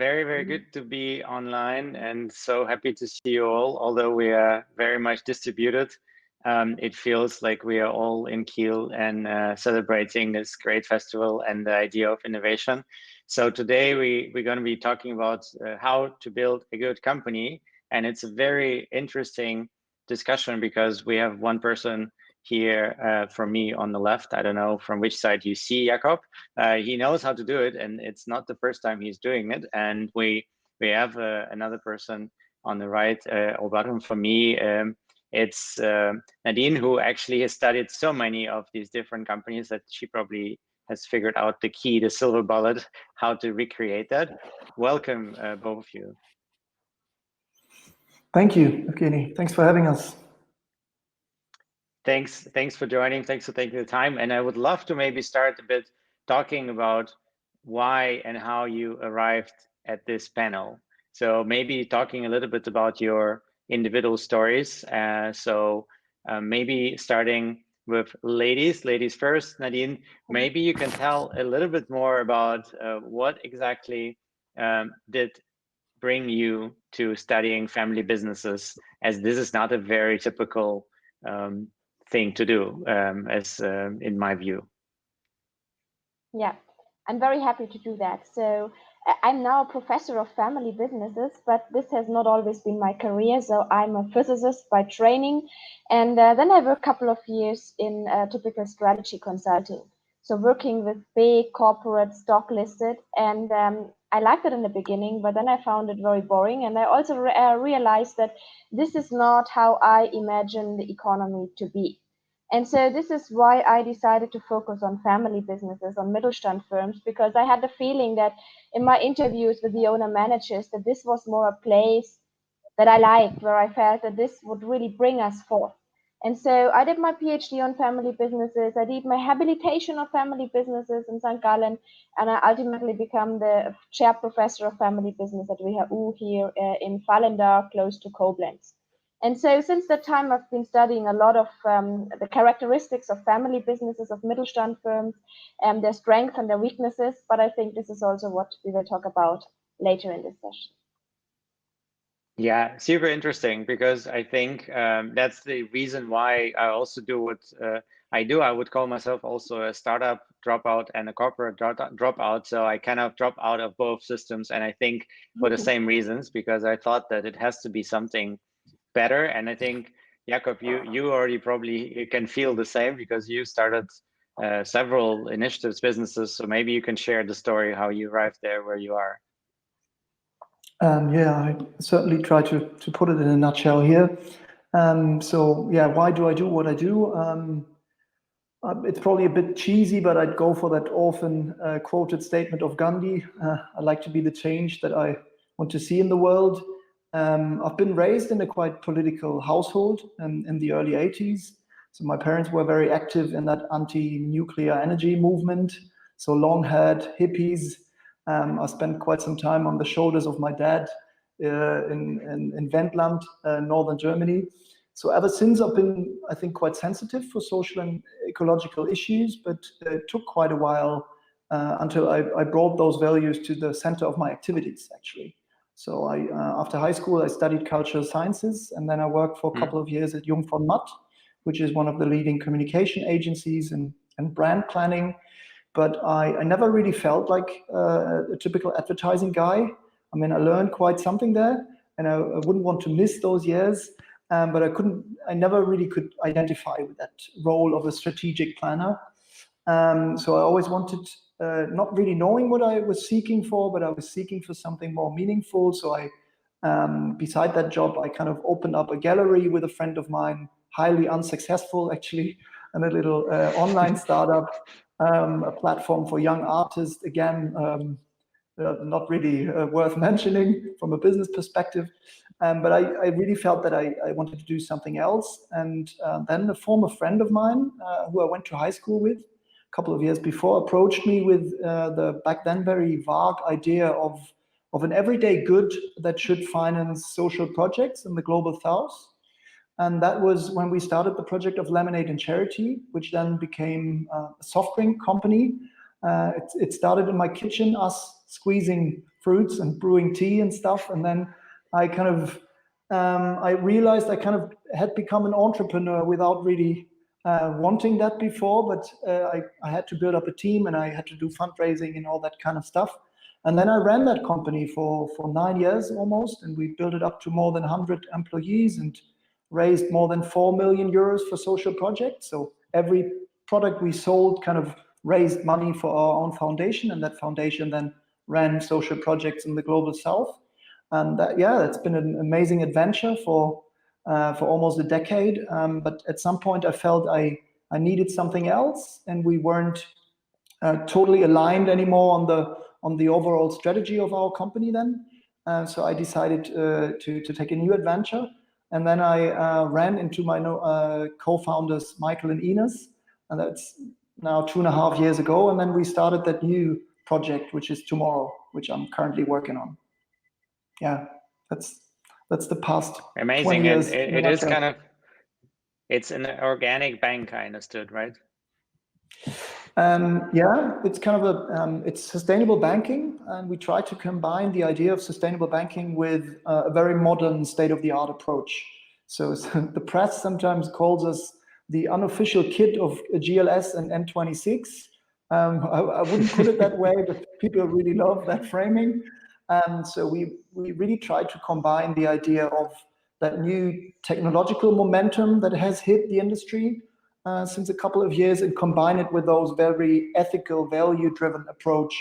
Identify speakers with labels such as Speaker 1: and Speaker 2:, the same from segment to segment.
Speaker 1: very, very good to be online and so happy to see you all. Although we are very much distributed, it feels like we are all in Kiel and celebrating this great festival and the idea of innovation. So today we're going to be talking about how to build a good company. And it's a very interesting discussion because we have one person here from me on the left. I don't know from which side you see Jakob. He knows how to do it, and it's not the first time he's doing it. And we have another person on the right or bottom for me. It's Nadine, who actually has studied so many of these different companies that she probably has figured out the key, the silver bullet, how to recreate that. Welcome, both of you.
Speaker 2: Thank you, Evgeni. Thanks for having us.
Speaker 1: Thanks for joining. Thanks for taking the time. And I would love to maybe start a bit talking about why and how you arrived at this panel. So maybe talking a little bit about your individual stories. Maybe starting with ladies first. Nadine, maybe you can tell a little bit more about what exactly did bring you to studying family businesses, as this is not a very typical thing to do, in my view.
Speaker 3: Yeah, I'm very happy to do that. So I'm now a professor of family businesses, but this has not always been my career. So I'm a physicist by training, and then I worked a couple of years in typical strategy consulting. So working with big corporate stock listed, and I liked it in the beginning, but then I found it very boring. And I also realized that this is not how I imagine the economy to be. And so this is why I decided to focus on family businesses, on Mittelstand firms, because I had the feeling that in my interviews with the owner managers, that this was more a place that I liked, where I felt that this would really bring us forth. And so I did my PhD on family businesses. I did my habilitation on family businesses in St. Gallen, and I ultimately became the chair professor of family business at WHU here in Vallendar, close to Koblenz. And so since that time, I've been studying a lot of the characteristics of family businesses, of Mittelstand firms, their strengths and their weaknesses. But I think this is also what we will talk about later in this session.
Speaker 1: Yeah, super interesting, because I think that's the reason why I also do what I do. I would call myself also a startup dropout and a corporate dropout. So I kind of drop out of both systems. And I think for the same reasons, because I thought that it has to be something better. And I think, Jakob, you already probably you can feel the same, because you started several initiatives, businesses. So maybe you can share the story, how you arrived there where you are.
Speaker 2: Yeah, I certainly try to put it in a nutshell here. So yeah, why do I do what I do? It's probably a bit cheesy, but I'd go for that often quoted statement of Gandhi. I like to be the change that I want to see in the world. I've been raised in a quite political household in the early 80s. So my parents were very active in that anti-nuclear energy movement. So long-haired hippies. I spent quite some time on the shoulders of my dad in Wendland, northern Germany. So ever since, I've been, I think, quite sensitive for social and ecological issues, but it took quite a while until I brought those values to the center of my activities, actually. So after high school, I studied cultural sciences, and then I worked for a couple of years at Jung von Matt, which is one of the leading communication agencies and brand planning. But I never really felt like a typical advertising guy. I mean, I learned quite something there, and I wouldn't want to miss those years. But I never really could identify with that role of a strategic planner. So I always wanted, not really knowing what I was seeking for, but I was seeking for something more meaningful. So beside that job, I kind of opened up a gallery with a friend of mine, highly unsuccessful actually, and a little online startup, a platform for young artists, again, not really worth mentioning from a business perspective. But I really felt that I wanted to do something else. And then a former friend of mine, who I went to high school with a couple of years before, approached me with the back then very vague idea of an everyday good that should finance social projects in the global south. And that was when we started the project of Lemonaid and ChariTea, which then became a soft drink company. It started in my kitchen, us squeezing fruits and brewing tea and stuff. And then I kind of, I realized I kind of had become an entrepreneur without really wanting that before, but I had to build up a team and I had to do fundraising and all that kind of stuff. And then I ran that company for 9 years almost, and we built it up to more than 100 employees and raised more than 4 million euros for social projects. So every product we sold kind of raised money for our own foundation, and that foundation then ran social projects in the global south. And it's been an amazing adventure for almost a decade. But at some point I felt I needed something else, and we weren't totally aligned anymore on the overall strategy of our company then. So I decided to take a new adventure. And then I ran into my co-founders, Michael and Ines, and that's now 2.5 years ago. And then we started that new project, which is Tomorrow, which I'm currently working on. Yeah, that's the past.
Speaker 1: Amazing. And it is kind of, it's an organic bank, I understood, right?
Speaker 2: Yeah, it's kind of it's sustainable banking, and we try to combine the idea of sustainable banking with a very modern state-of-the-art approach. So the press sometimes calls us the unofficial kit of GLS and N26. I wouldn't put it that way, but people really love that framing. And so we really try to combine the idea of that new technological momentum that has hit the industry since a couple of years, and combine it with those very ethical, value-driven approach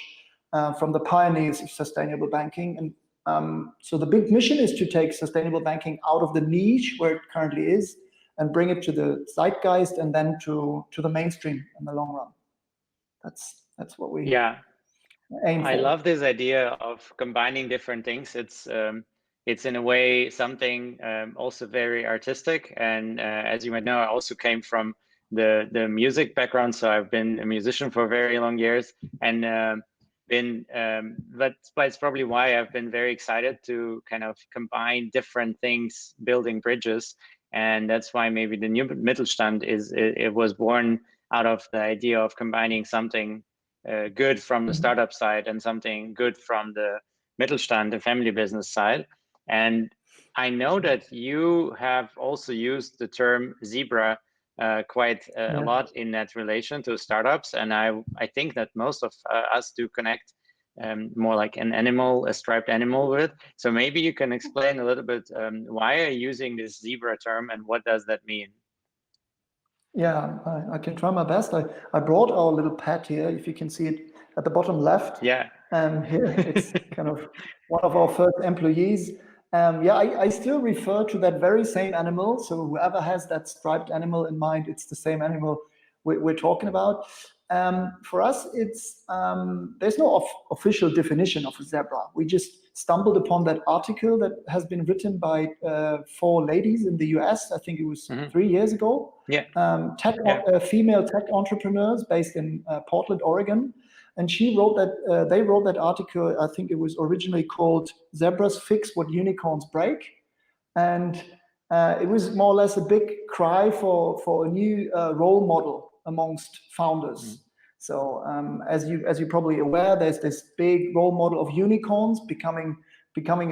Speaker 2: from the pioneers of sustainable banking. And so the big mission is to take sustainable banking out of the niche where it currently is and bring it to the zeitgeist and then to the mainstream in the long run. That's what we aim for.
Speaker 1: I love this idea of combining different things. It's in a way something also very artistic. And as you might know, I also came from the music background, so I've been a musician for very long years, and but it's probably why I've been very excited to kind of combine different things, building bridges, and that's why maybe the new Mittelstand it was born out of the idea of combining something good from the startup side and something good from the Mittelstand, the family business side. And I know that you have also used the term zebra quite a lot in that relation to startups, and I think that most of us do connect more like an animal, a striped animal with it. So maybe you can explain a little bit why are you using this zebra term and what does that mean?
Speaker 2: Yeah, I can try my best. I brought our little pet here, if you can see it at the bottom left.
Speaker 1: Yeah.
Speaker 2: Here it's kind of one of our first employees. I still refer to that very same animal. So whoever has that striped animal in mind, it's the same animal we're talking about. For us, it's there's no official definition of a zebra. We just stumbled upon that article that has been written by 4 ladies in the US. I think it was 3 years ago.
Speaker 1: Yeah.
Speaker 2: Female tech entrepreneurs based in Portland, Oregon. And she wrote that they wrote that article. I think it was originally called "Zebras Fix What Unicorns Break," and it was more or less a big cry for a new role model amongst founders. So as you're probably aware, there's this big role model of unicorns becoming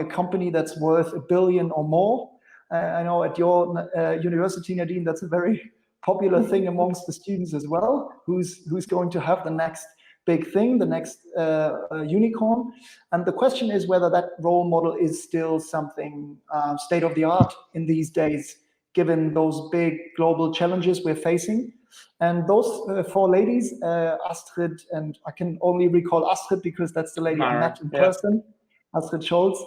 Speaker 2: a company that's worth $1 billion or more. I know at your university, Nadine, that's a very popular thing amongst the students as well. Who's going to have the next big thing, the next unicorn? And the question is whether that role model is still something state of the art in these days, given those big global challenges we're facing. And those 4 ladies, Astrid, and I can only recall Astrid because that's the lady I met in person, Astrid Scholz.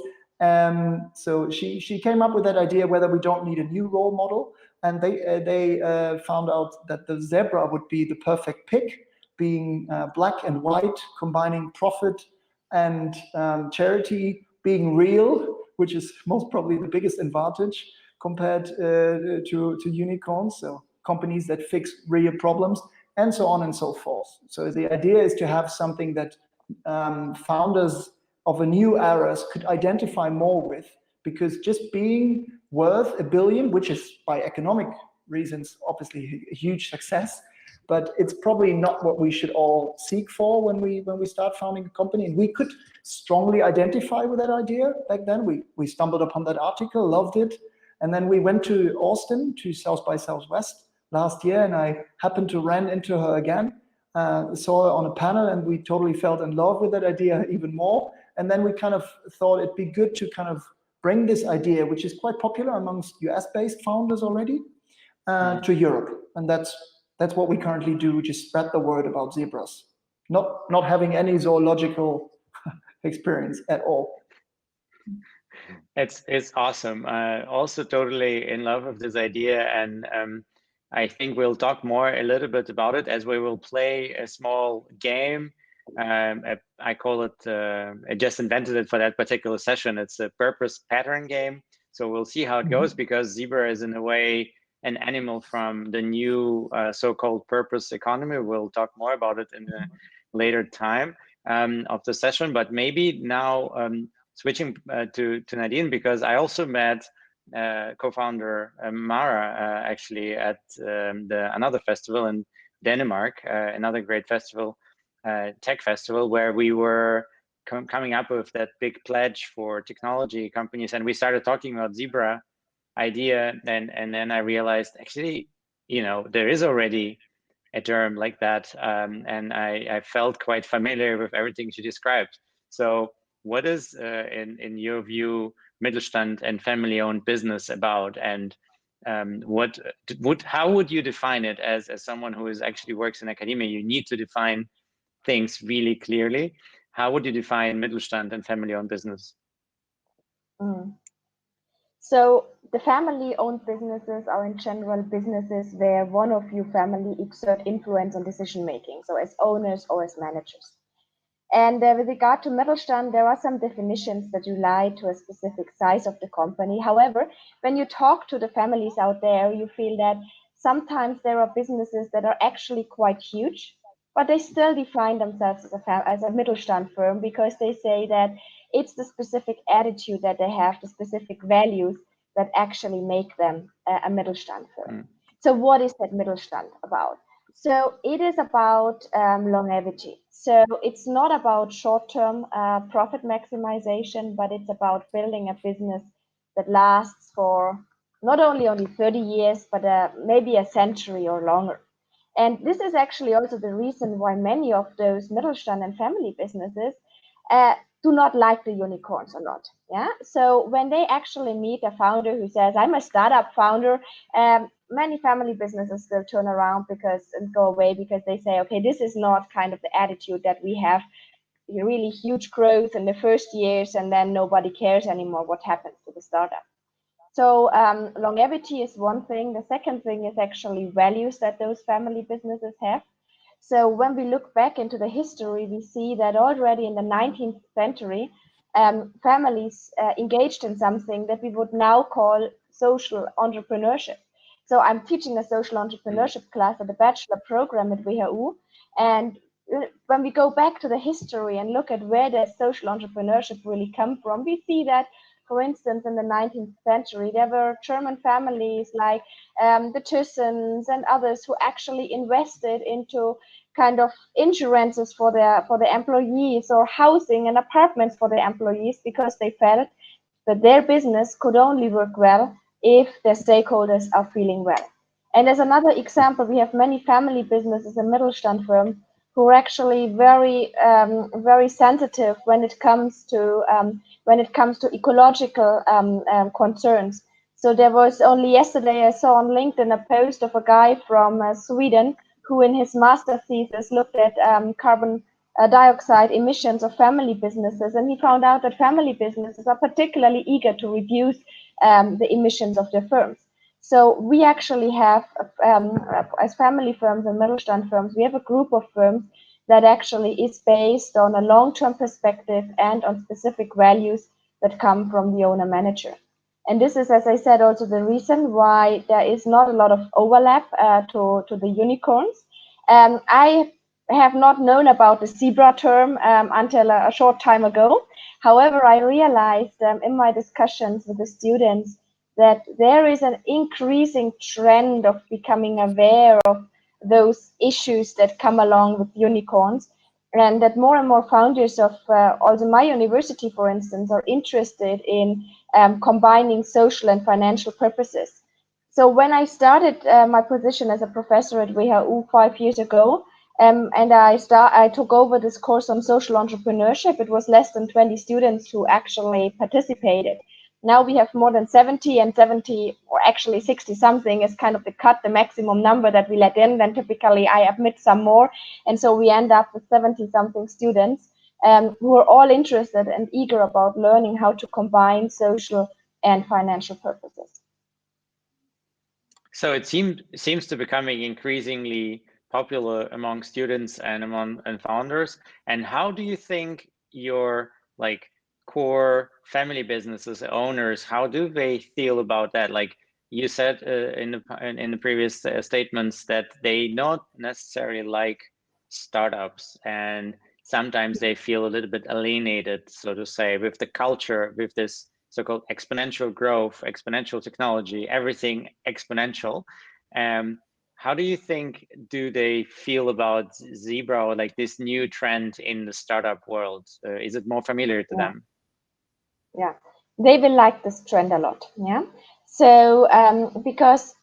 Speaker 2: So she came up with that idea whether we don't need a new role model, and they found out that the zebra would be the perfect pick, being black and white, combining profit and charity, being real, which is most probably the biggest advantage compared to unicorns. So companies that fix real problems, and so on and so forth. So the idea is to have something that founders of a new era could identify more with, because just being worth $1 billion, which is by economic reasons obviously a huge success, but it's probably not what we should all seek for when we start founding a company. And we could strongly identify with that idea back then. We stumbled upon that article, loved it, and then we went to Austin, to South by Southwest last year, and I happened to run into her again, saw her on a panel, and we totally fell in love with that idea even more. And then we kind of thought it'd be good to kind of bring this idea, which is quite popular amongst US-based founders already, to Europe. And that's what we currently do, just spread the word about zebras. Not having any zoological experience at all.
Speaker 1: It's awesome. Also totally in love with this idea, and I think we'll talk more a little bit about it as we will play a small game. I call it, I just invented it for that particular session. It's a purpose pattern game. So we'll see how it goes, because zebra is in a way an animal from the new so-called purpose economy. We'll talk more about it in a later time of the session, but maybe now switching to Nadine, because I also met co-founder Mara actually at another festival in Denmark, another great festival, tech festival, where we were coming up with that big pledge for technology companies, and we started talking about zebra idea, and then I realized actually, there is already a term like that, and I felt quite familiar with everything she described. So what is, in your view, Mittelstand and family-owned business about, and how would you define it as someone who actually works in academia? You need to define things really clearly. How would you define Mittelstand and family-owned business?
Speaker 3: So the family-owned businesses are in general businesses where one of your family exert influence on decision-making, so as owners or as managers. And with regard to Mittelstand, there are some definitions that rely to a specific size of the company. However, when you talk to the families out there, you feel that sometimes there are businesses that are actually quite huge, but they still define themselves as a Mittelstand firm, because they say that it's the specific attitude that they have, the specific values that actually make them a Mittelstand firm. So what is that Mittelstand about? So it is about longevity. So it's not about short-term profit maximization, but it's about building a business that lasts for not only 30 years, but maybe a century or longer. And this is actually also the reason why many of those Mittelstand and family businesses do not like the unicorns a lot. Yeah. So when they actually meet a founder who says, I'm a startup founder, many family businesses still turn around and go away, because they say, okay, this is not kind of the attitude that we have, really huge growth in the first years, and then nobody cares anymore what happens to the startup. So longevity is one thing. The second thing is actually values that those family businesses have. So when we look back into the history, we see that already in the 19th century, families engaged in something that we would now call social entrepreneurship. So I'm teaching a social entrepreneurship class at the bachelor program at WHU. And when we go back to the history and look at where does social entrepreneurship really come from, we see that, for instance, in the 19th century, there were German families like the Thyssens and others who actually invested into kind of insurances for their employees, or housing and apartments for their employees, because they felt that their business could only work well if their stakeholders are feeling well. And as another example, we have many family businesses and Mittelstand firms who are actually very, very sensitive when it comes to ecological concerns. So there was only yesterday, I saw on LinkedIn a post of a guy from Sweden who in his master thesis looked at carbon dioxide emissions of family businesses, and he found out that family businesses are particularly eager to reduce the emissions of their firms. So we actually have, as family firms and Mittelstand firms, we have a group of firms that actually is based on a long-term perspective and on specific values that come from the owner-manager. And this is, as I said, also the reason why there is not a lot of overlap to the unicorns. I have not known about the zebra term until a short time ago. However, I realized in my discussions with the students that there is an increasing trend of becoming aware of those issues that come along with unicorns, and that more and more founders of also my university, for instance, are interested in combining social and financial purposes. So when I started my position as a professor at WHU 5 years ago, and I took over this course on social entrepreneurship, it was less than 20 students who actually participated. Now we have more than 70, and 70, or actually 60 something is kind of the maximum number that we let in. Then typically I admit some more. And so we end up with 70 something students who are all interested and eager about learning how to combine social and financial purposes.
Speaker 1: So it seems to becoming increasingly popular among students and founders. And how do you think your like core family businesses owners, how do they feel about that? Like you said in the previous statements that they not necessarily like startups, and sometimes they feel a little bit alienated, so to say, with the culture, with this so-called exponential growth, exponential technology, everything exponential. How do you think do they feel about Zebra, or like this new trend in the startup world? Is it more familiar to them?
Speaker 3: Yeah, they will like this trend a lot. Yeah, so because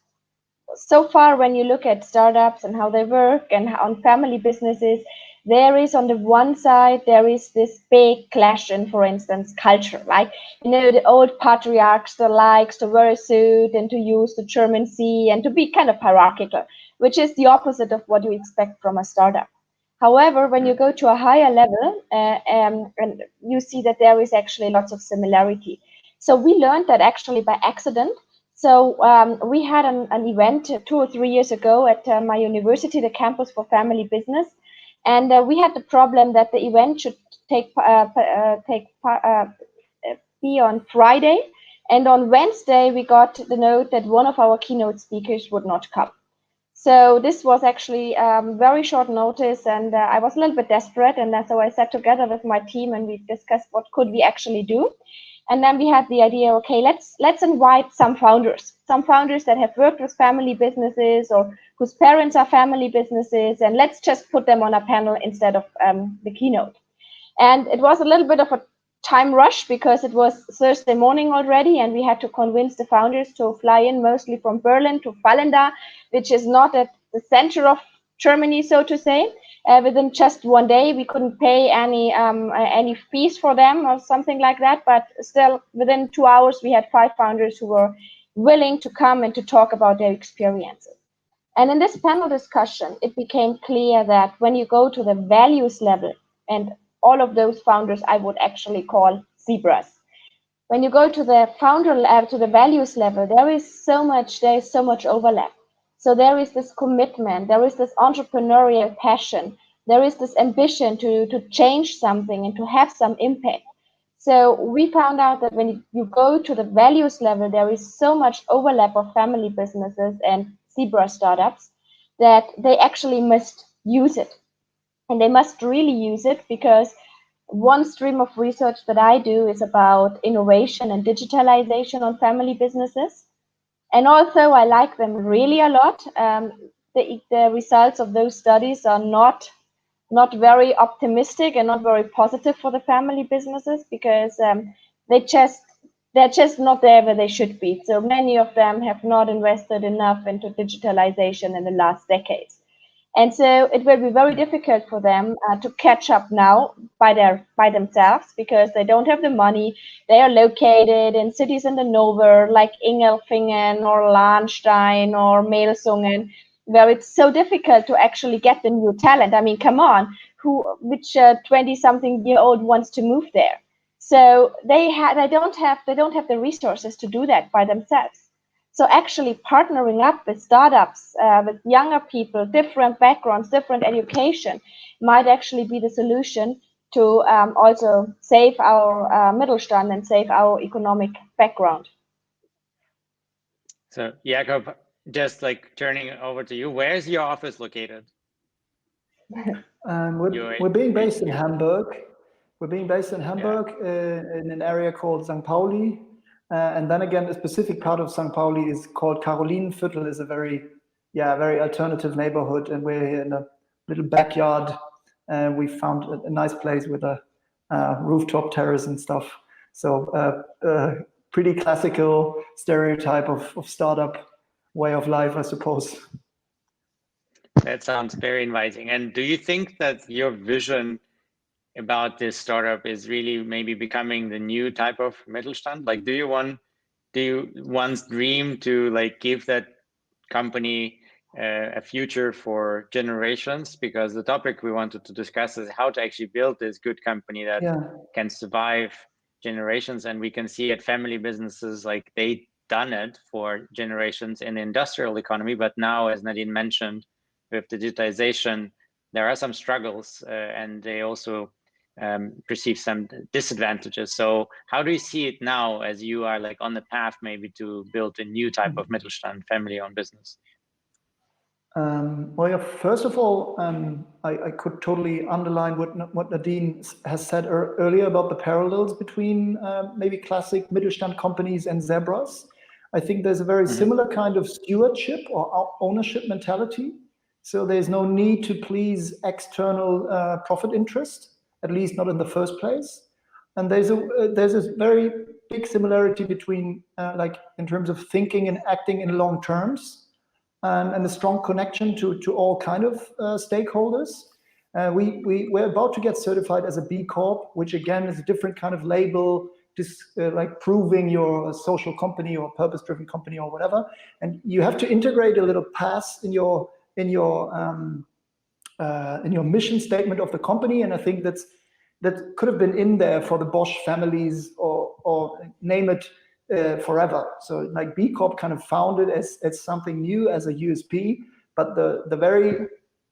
Speaker 3: so far when you look at startups and how they work and on family businesses, there is on the one side there is this big clash in, for instance, culture, like the old patriarchs that likes to wear a suit and to use the German C and to be kind of hierarchical, which is the opposite of what you expect from a startup. However, when you go to a higher level and you see that there is actually lots of similarity. So we learned that actually by accident. So we had an event 2 or 3 years ago at my university, the Campus for Family Business, and we had the problem that the event should be on Friday, and on Wednesday we got the note that one of our keynote speakers would not come. So this was actually very short notice, and I was a little bit desperate, and so I sat together with my team and we discussed what could we actually do. And then we had the idea, okay, let's invite some founders that have worked with family businesses or whose parents are family businesses, and let's just put them on a panel instead of the keynote. And it was a little bit of a time rush because it was Thursday morning already, and we had to convince the founders to fly in mostly from Berlin to Vallenda, which is not at the center of Germany, so to say. Within just one day, we couldn't pay any fees for them or something like that, but still within 2 hours, we had 5 founders who were willing to come and to talk about their experiences. And in this panel discussion, it became clear that when you go to the values level, and all of those founders I would actually call zebras. When you go to the founder level, to the values level, there is so much overlap. So there is this commitment, there is this entrepreneurial passion, there is this ambition to change something and to have some impact. So we found out that when you go to the values level, there is so much overlap of family businesses and zebra startups that they actually must use it. And they must really use it, because one stream of research that I do is about innovation and digitalization on family businesses. And although I like them really a lot, the results of those studies are not very optimistic and not very positive for the family businesses, because they're just not there where they should be. So many of them have not invested enough into digitalization in the last decades. And so it will be very difficult for them to catch up now by themselves, because they don't have the money. They are located in cities in the north, like Ingelfingen or Lahnstein or Melsungen, where it's so difficult to actually get the new talent. I mean, come on, which 20-something-year-old wants to move there? So they don't have the resources to do that by themselves. So actually partnering up with startups, with younger people, different backgrounds, different education, might actually be the solution to also save our Mittelstand and save our economic background.
Speaker 1: So Jakob, just like turning over to you, where's your office located?
Speaker 2: We're being based in Hamburg. We're being based in Hamburg in an area called St. Pauli. And then again, a specific part of St. Pauli is called Carolinenviertel. Is a very yeah, very alternative neighborhood, and we're here in a little backyard. We found a nice place with a rooftop terrace and stuff. So pretty classical stereotype of startup way of life, I suppose.
Speaker 1: That sounds very inviting. And do you think that your vision about this startup is really maybe becoming the new type of Mittelstand? Like, do you once dream to like give that company a future for generations? Because the topic we wanted to discuss is how to actually build this good company that can survive generations. And we can see at family businesses, like they done it for generations in the industrial economy. But now, as Nadine mentioned, with digitization, there are some struggles and they also perceive some disadvantages. So how do you see it now as you are like on the path maybe to build a new type of Mittelstand family-owned business?
Speaker 2: Well, yeah, first of all, I could totally underline what Nadine has said earlier about the parallels between maybe classic Mittelstand companies and zebras. I think there's a very similar kind of stewardship or ownership mentality. So there's no need to please external profit interest, at least not in the first place. And there's a very big similarity between like in terms of thinking and acting in long terms. And a strong connection to all kind of stakeholders. We're about to get certified as a B Corp, which again is a different kind of label, just like proving you're a social company or purpose-driven company or whatever. And you have to integrate a little pass in your mission statement of the company. And I think that could have been in there for the Bosch families or name it. Forever. So like B Corp kind of found it as something new, as a USP, but the very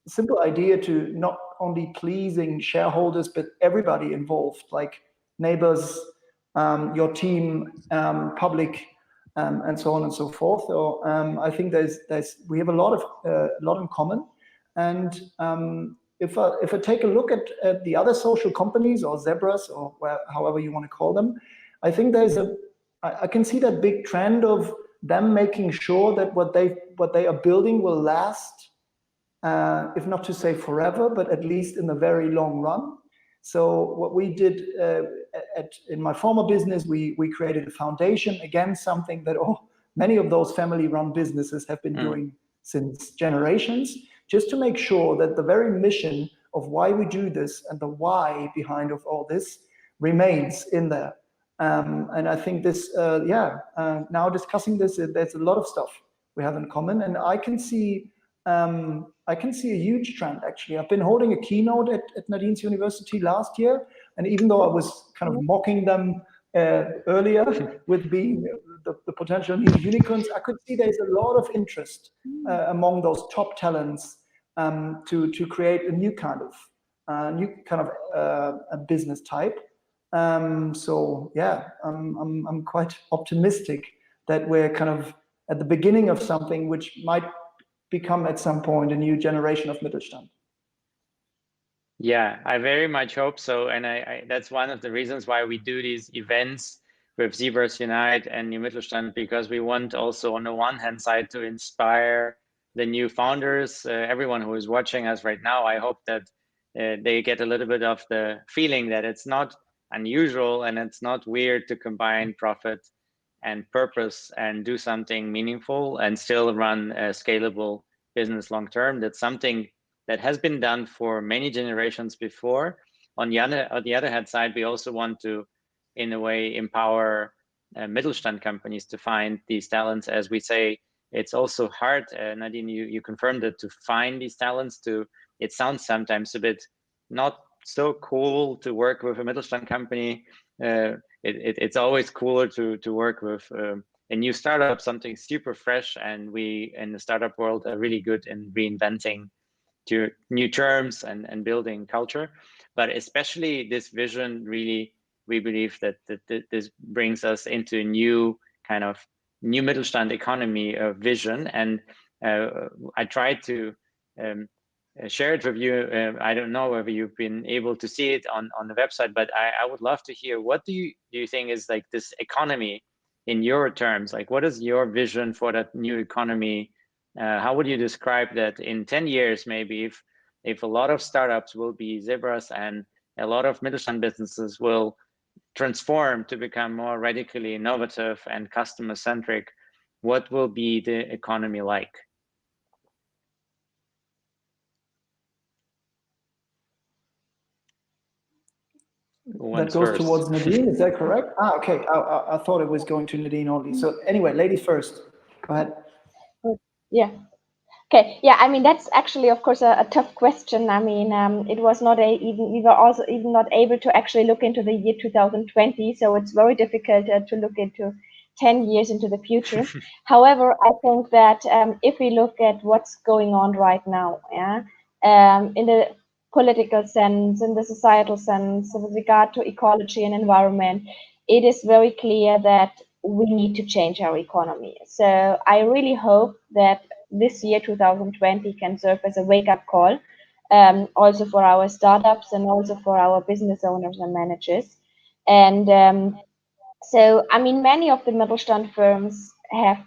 Speaker 2: simple idea to not only pleasing shareholders, but everybody involved, like neighbors, your team, public, and so on and so forth. So I think we have a lot in common. And if I take a look at the other social companies or zebras or however you want to call them, I think I can see that big trend of them making sure that what they are building will last, if not to say forever, but at least in the very long run. So what we did in my former business, we created a foundation, again, something that many of those family-run businesses have been doing since generations, just to make sure that the very mission of why we do this and the why behind of all this remains in there. And I think this, now discussing this, there's a lot of stuff we have in common, and I can see a huge trend. Actually, I've been holding a keynote at Nadine's university last year, and even though I was kind of mocking them earlier with being the potential new unicorns, I could see there's a lot of interest among those top talents to create a new kind of a business type. So yeah, I'm quite optimistic that we're kind of at the beginning of something which might become at some point a new generation of Mittelstand.
Speaker 1: Yeah, I very much hope so. And I that's one of the reasons why we do these events with Zebras Unite and New Mittelstand, because we want also on the one hand side to inspire the new founders, everyone who is watching us right now. I hope that they get a little bit of the feeling that it's not unusual and it's not weird to combine profit and purpose and do something meaningful and still run a scalable business long term. That's something that has been done for many generations before. On the other hand side, we also want to, in a way, empower Mittelstand companies to find these talents. As we say, it's also hard, Nadine, you confirmed it, to find these talents. It sounds sometimes a bit not so cool to work with a Mittelstand company. It's always cooler to work with a new startup, something super fresh. And we in the startup world are really good in reinventing to new terms and building culture. But especially this vision, really, we believe that this brings us into a new kind of new Mittelstand economy vision. And I tried to share it with you. I don't know whether you've been able to see it on the website, but I would love to hear, what do you think is like this economy in your terms? Like, what is your vision for that new economy How would you describe that in 10 years, maybe, if a lot of startups will be zebras and a lot of Mittelstand businesses will transform to become more radically innovative and customer centric, what will be the economy like?
Speaker 2: That goes towards Nadine, is that correct? Okay. I thought it was going to Nadine only. So anyway, ladies first. Go ahead.
Speaker 3: Yeah. Okay. Yeah. I mean, that's actually, of course, a tough question. I mean, it was not even we were also even not able to actually look into the year 2020. So it's very difficult to look into 10 years into the future. However, I think that if we look at what's going on right now, yeah, in the political sense, in the societal sense, with regard to ecology and environment, it is very clear that we need to change our economy. So I really hope that this year 2020 can serve as a wake-up call, also for our startups and also for our business owners and managers. And so, I mean, many of the Mittelstand firms have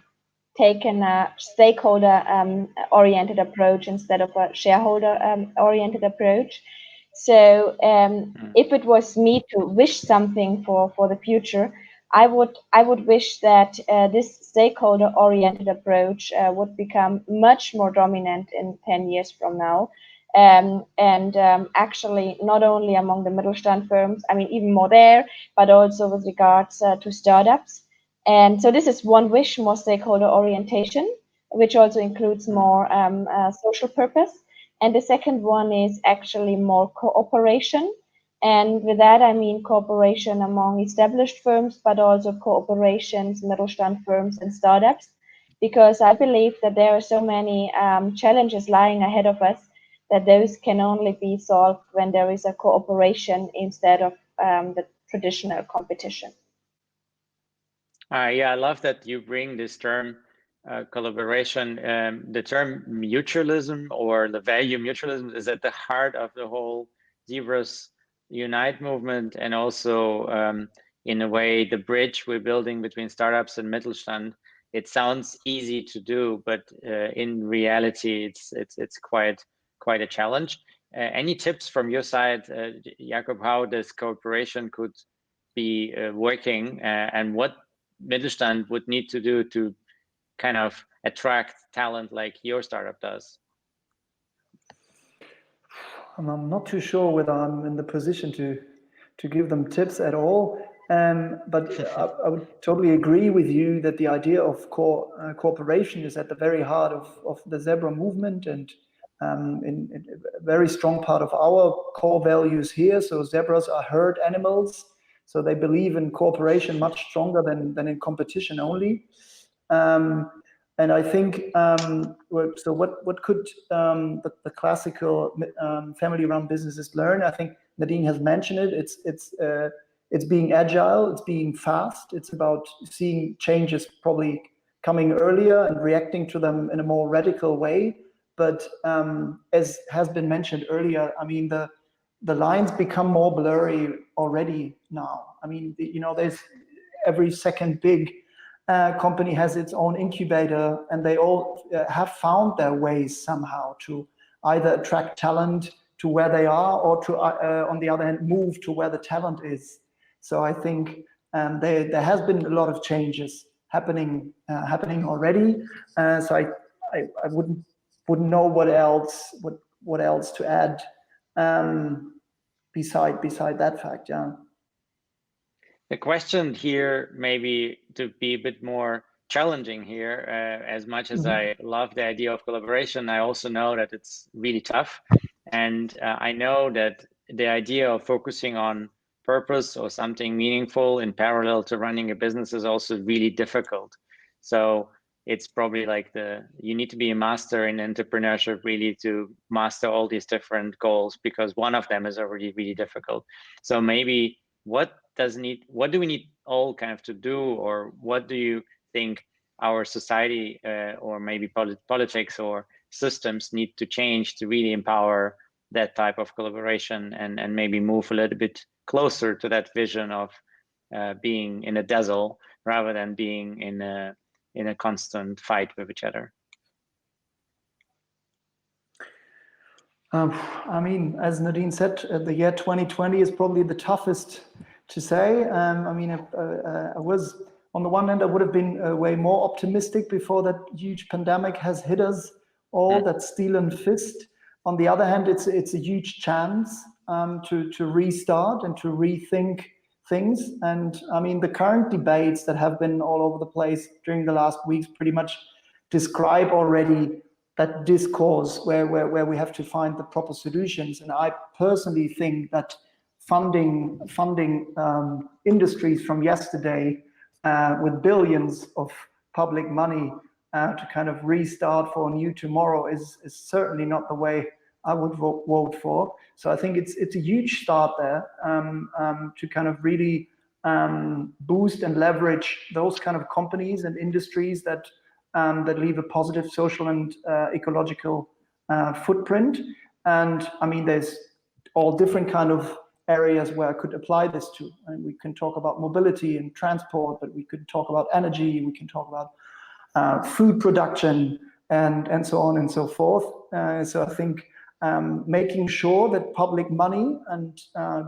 Speaker 3: taken a stakeholder oriented approach instead of a shareholder oriented approach. So if it was me to wish something for the future, I would wish that this stakeholder oriented approach would become much more dominant in 10 years from now. And actually not only among the Mittelstand firms, I mean, even more there, but also with regards to startups. And so this is one wish, more stakeholder orientation, which also includes more social purpose. And the second one is actually more cooperation. And with that, I mean cooperation among established firms, but also cooperations, Mittelstand firms and startups, because I believe that there are so many challenges lying ahead of us that those can only be solved when there is a cooperation instead of the traditional competition.
Speaker 1: Yeah, I love that you bring this term collaboration. The term mutualism or the value mutualism is at the heart of the whole Zebras Unite movement, and also in a way the bridge we're building between startups and Mittelstand. It sounds easy to do, but in reality, it's quite a challenge. Any tips from your side, Jakob, how this cooperation could be working, and what Mittelstand would need to do to kind of attract talent like your startup does?
Speaker 2: I'm not too sure whether I'm in the position to give them tips at all. But I would totally agree with you that the idea of cooperation is at the very heart of the Zebra movement, and in a very strong part of our core values here. So zebras are herd animals, so they believe in cooperation much stronger than in competition only. And I think, so what could the classical family-run businesses learn? I think Nadine has mentioned it. It's being agile, it's being fast, it's about seeing changes probably coming earlier and reacting to them in a more radical way. But as has been mentioned earlier, I mean, the lines become more blurry already now. I mean, there's every second big company has its own incubator, and they all have found their ways somehow to either attract talent to where they are, or to, on the other hand, move to where the talent is. So I think there has been a lot of changes happening already. So I wouldn't know what else to add beside that fact. Yeah.
Speaker 1: The question here, maybe to be a bit more challenging here, as much as I love the idea of collaboration, I also know that it's really tough. And I know that the idea of focusing on purpose or something meaningful in parallel to running a business is also really difficult. So it's probably like you need to be a master in entrepreneurship really to master all these different goals, because one of them is already really difficult. So maybe what do we need all kind of to do, or what do you think our society or maybe politics or systems need to change to really empower that type of collaboration, and maybe move a little bit closer to that vision of being in a dazzle rather than being in a constant fight with each other?
Speaker 2: I mean, as Nadine said, the year 2020 is probably the toughest to say. I mean, I was, on the one hand, I would have been way more optimistic before that huge pandemic has hit us all, that steel and fist. On the other hand, it's a huge chance to restart and to rethink things. And I mean, the current debates that have been all over the place during the last weeks pretty much describe already that discourse where we have to find the proper solutions. And I personally think that funding industries from yesterday with billions of public money to kind of restart for a new tomorrow is certainly not the way I would vote for. So I think it's a huge start there to kind of really boost and leverage those kind of companies and industries that leave a positive social and ecological footprint. And I mean, there's all different kind of areas where I could apply this to. And we can talk about mobility and transport, but we could talk about energy, we can talk about food production and so on and so forth. So I think making sure that public money and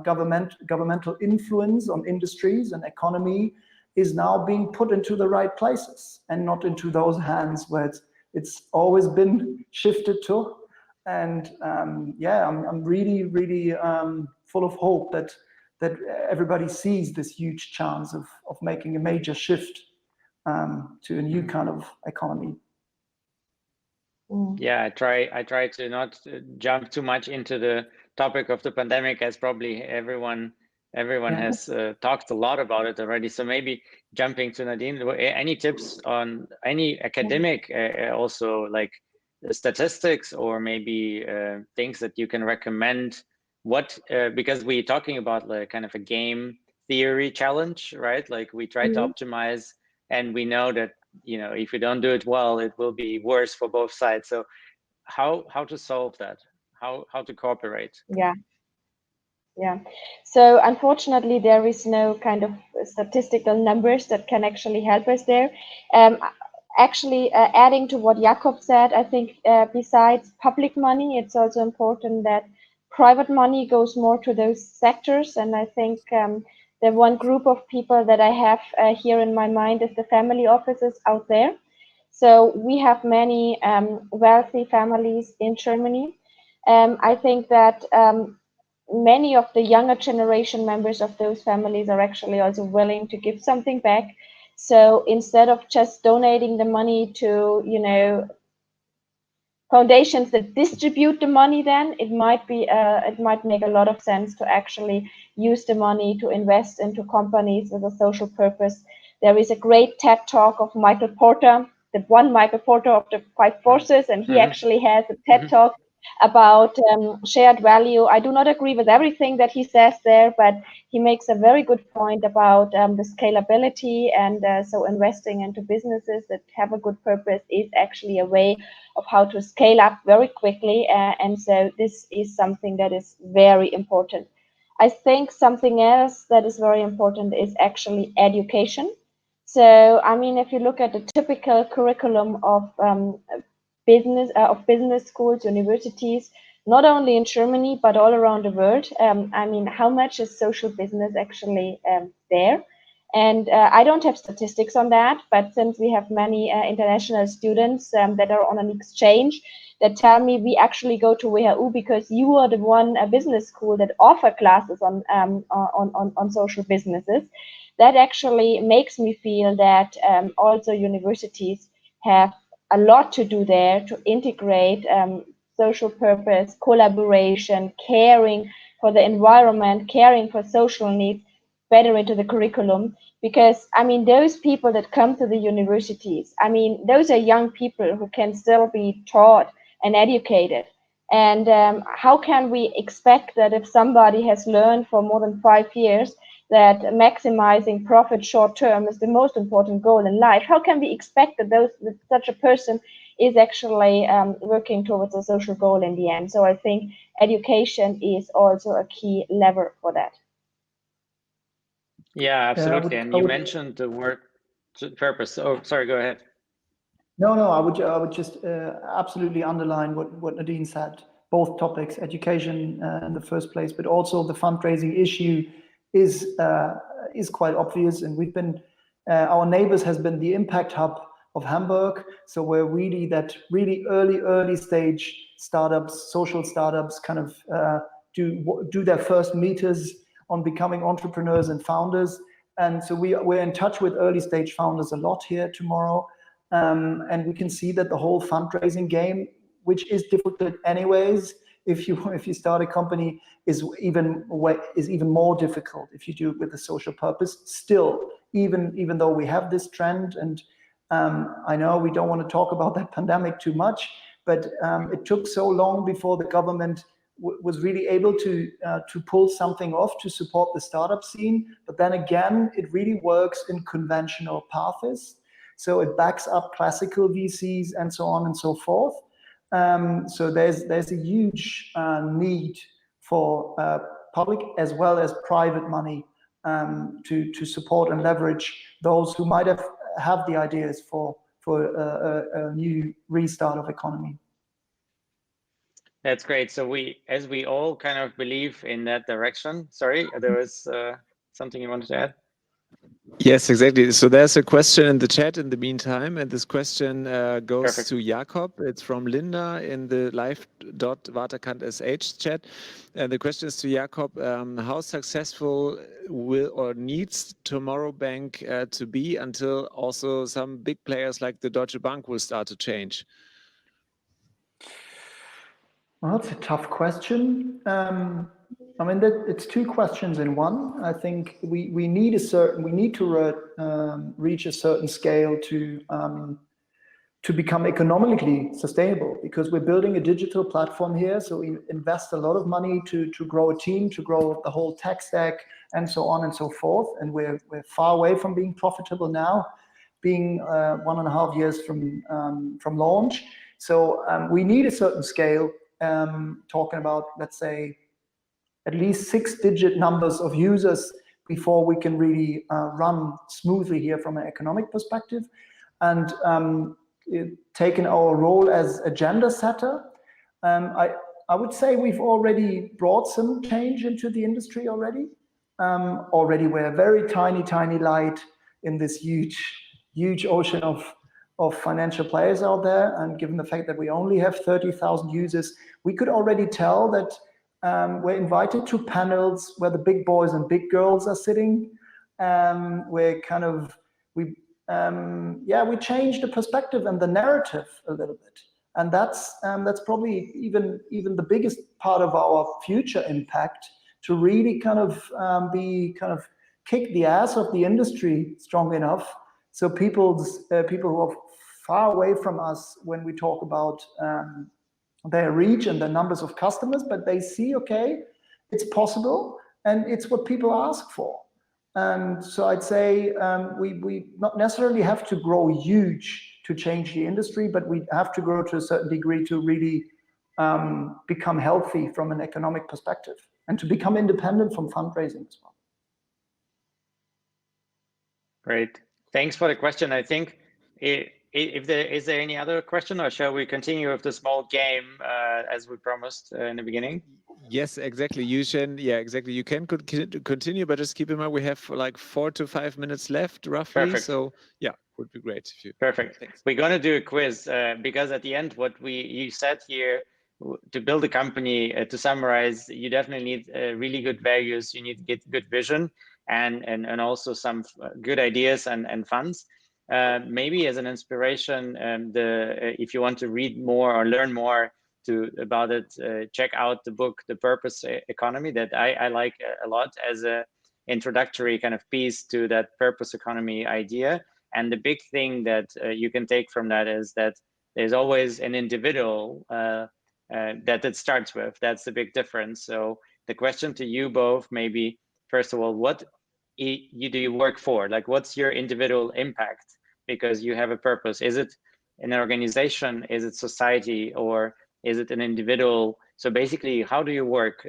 Speaker 2: governmental influence on industries and economy is now being put into the right places and not into those hands where it's always been shifted to. And yeah, I'm really full of hope that everybody sees this huge chance of making a major shift to a new kind of economy.
Speaker 1: Yeah, I try to not jump too much into the topic of the pandemic, as probably everyone has talked a lot about it already. So maybe jumping to Nadine, any tips on any academic, also like statistics, or maybe things that you can recommend? What because we're talking about like kind of a game theory challenge, right? Like we try to optimize, and we know that, you know, if we don't do it well, it will be worse for both sides. So how to solve that? How to cooperate?
Speaker 3: Yeah. So unfortunately, there is no kind of statistical numbers that can actually help us there. Actually, adding to what Jakob said, I think besides public money, it's also important that private money goes more to those sectors. And I think the one group of people that I have here in my mind is the family offices out there. So we have many wealthy families in Germany. I think that many of the younger generation members of those families are actually also willing to give something back. So instead of just donating the money to, you know, foundations that distribute the money, then it might make a lot of sense to actually use the money to invest into companies with a social purpose. There is a great TED talk of Michael Porter, the one Michael Porter of the 5 Forces, and he actually has a TED talk about shared value. I do not agree with everything that he says there, but he makes a very good point about the scalability, and so investing into businesses that have a good purpose is actually a way of how to scale up very quickly. And so this is something that is very important. I think something else that is very important is actually education. So, I mean, if you look at the typical curriculum of business schools, universities, not only in Germany, but all around the world. I mean, how much is social business actually there? And I don't have statistics on that, but since we have many international students that are on an exchange, that tell me we actually go to WHU because you are the one business school that offer classes on social businesses. That actually makes me feel that also universities have a lot to do there to integrate social purpose, collaboration, caring for the environment, caring for social needs better into the curriculum. Because, I mean, those people that come to the universities, I mean, those are young people who can still be taught and educated. And how can we expect that if somebody has learned for more than 5 years that maximizing profit short term is the most important goal in life, how can we expect that such a person is actually working towards a social goal in the end? So I think education is also a key lever for that.
Speaker 1: Yeah, absolutely. And you mentioned the word purpose. Oh, sorry, go ahead.
Speaker 2: No, I would just absolutely underline what Nadine said. both topics, education in the first place, but also the fundraising issue is quite obvious. And we've been, our neighbors has been the impact hub of Hamburg. So we're really that really early stage startups, social startups kind of do their first meters on becoming entrepreneurs and founders. And so we're in touch with early stage founders a lot here tomorrow. And we can see that the whole fundraising game, which is difficult anyways, if you start a company, is even more difficult if you do it with a social purpose. Still, even though we have this trend, and I know we don't want to talk about that pandemic too much, but it took so long before the government was really able to pull something off to support the startup scene. But then again, it really works in conventional paths. So it backs up classical VCs and so on and so forth. So there's a huge need for public as well as private money to support and leverage those who might have the ideas for a new restart of economy.
Speaker 1: That's great. So as we all kind of believe in that direction. Sorry, there was something you wanted to add? Yes, exactly. So there's a question in the chat in the meantime, and this question goes to Jakob. It's from Linda in the live.waterkant.sh chat. And the question is to Jakob, how successful will or needs Tomorrow Bank to be until also some big players like the Deutsche Bank will start to change?
Speaker 2: Well, that's a tough question. I mean, it's two questions in one. I think we need to reach a certain scale to become economically sustainable, because we're building a digital platform here. So we invest a lot of money to grow a team, to grow the whole tech stack, and so on and so forth. And we're far away from being profitable now, being 1.5 years from launch. So we need a certain scale. Talking about, let's say, at least 6-digit numbers of users before we can really run smoothly here from an economic perspective. And taking our role as agenda setter, I would say we've already brought some change into the industry already. We're a very tiny light in this huge ocean of financial players out there. And given the fact that we only have 30,000 users, we could already tell that we're invited to panels where the big boys and big girls are sitting. We changed the perspective and the narrative a little bit. And that's probably even the biggest part of our future impact, to really kick the ass of the industry strong enough. So people who are far away from us, when we talk about their reach and the numbers of customers, but they see, okay, it's possible and it's what people ask for. And so I'd say we not necessarily have to grow huge to change the industry, but we have to grow to a certain degree to really become healthy from an economic perspective and to become independent from fundraising as well.
Speaker 1: Great. Thanks for the question. I think is there any other question, or shall we continue with the small game as we promised in the beginning? Yes, exactly. You can continue, but just keep in mind we have like 4 to 5 minutes left, roughly. Perfect. So yeah, would be great if you. Perfect. Thanks. We're gonna do a quiz because at the end, what you said here, to build a company, to summarize, you definitely need really good values. You need to get good vision and also some good ideas and funds. Maybe as an inspiration, if you want to read more or learn more about it, check out the book, The Purpose Economy, that I like a lot as a introductory kind of piece to that purpose economy idea. And the big thing that you can take from that is that there's always an individual that it starts with. That's the big difference. So the question to you both, maybe, first of all, what do you work for? Like, what's your individual impact? Because you have a purpose. Is it an organization? Is it society? Or is it an individual? So basically, how do you work?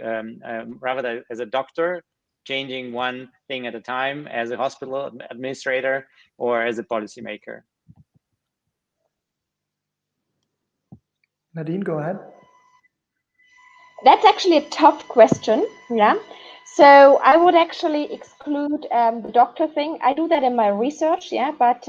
Speaker 1: Rather than as a doctor, changing one thing at a time, as a hospital administrator, or as a policymaker?
Speaker 2: Nadine, go ahead.
Speaker 3: That's actually a tough question. Yeah. So I would actually exclude the doctor thing. I do that in my research, yeah, but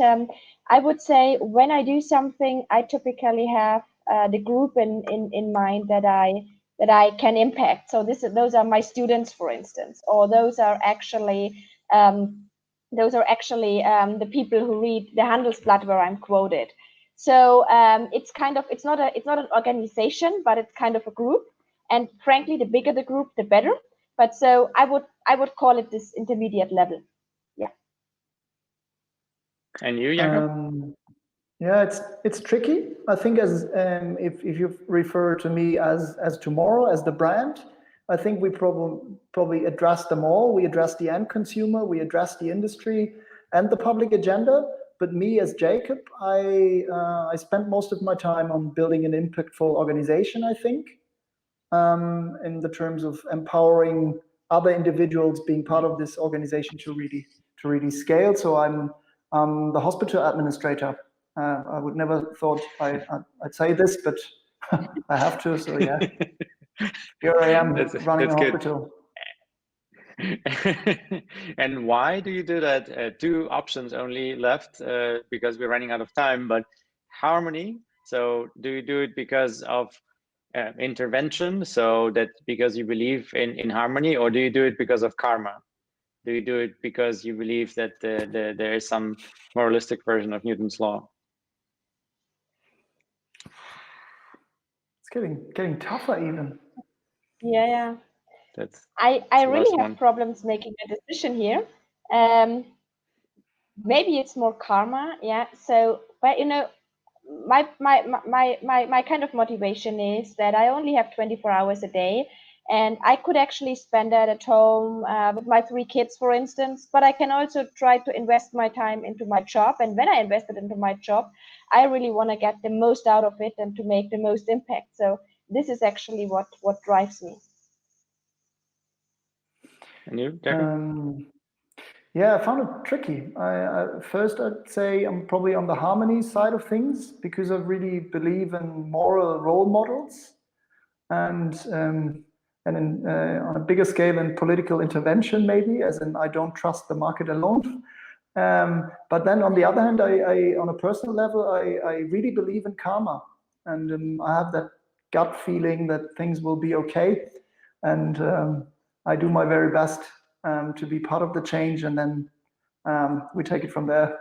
Speaker 3: I would say when I do something, I typically have the group in mind that I can impact. So those are my students, for instance, or those are actually the people who read the Handelsblatt where I'm quoted. So it's not an organization, but it's kind of a group. And frankly, the bigger the group, the better. But so I would call it this intermediate level. Yeah.
Speaker 1: And you, Jakob?
Speaker 2: Yeah, it's tricky. I think as if you refer to me as tomorrow as the brand, I think we probably address them all. We address the end consumer, we address the industry and the public agenda. But me as Jakob, I spent most of my time on building an impactful organization, I think, in the terms of empowering other individuals being part of this organization to really scale. So I'm the hospital administrator. I would never thought I'd say this, but I have to. So yeah, here I am running a hospital.
Speaker 1: And why do you do that? Two options only left because we're running out of time, but harmony. So do you do it because of intervention, so that because you believe in harmony, or do you do it because of karma? Do you do it because you believe that there is some moralistic version of Newton's law?
Speaker 2: It's getting tougher even.
Speaker 3: Yeah.
Speaker 1: That's
Speaker 3: I really have problems making a decision here. Maybe it's more karma, yeah. So, but my kind of motivation is that I only have 24 hours a day, and I could actually spend that at home with my 3 kids, for instance. But I can also try to invest my time into my job, and when I invest it into my job, I really want to get the most out of it and to make the most impact. So this is actually what drives me.
Speaker 1: And you, Jakob?
Speaker 2: Yeah, I found it tricky. First, I'd say I'm probably on the harmony side of things because I really believe in moral role models, and on a bigger scale in political intervention, maybe, as in I don't trust the market alone. But then on the other hand, I on a personal level, I really believe in karma, and I have that gut feeling that things will be okay, and I do my very best to be part of the change, and then we take it from there.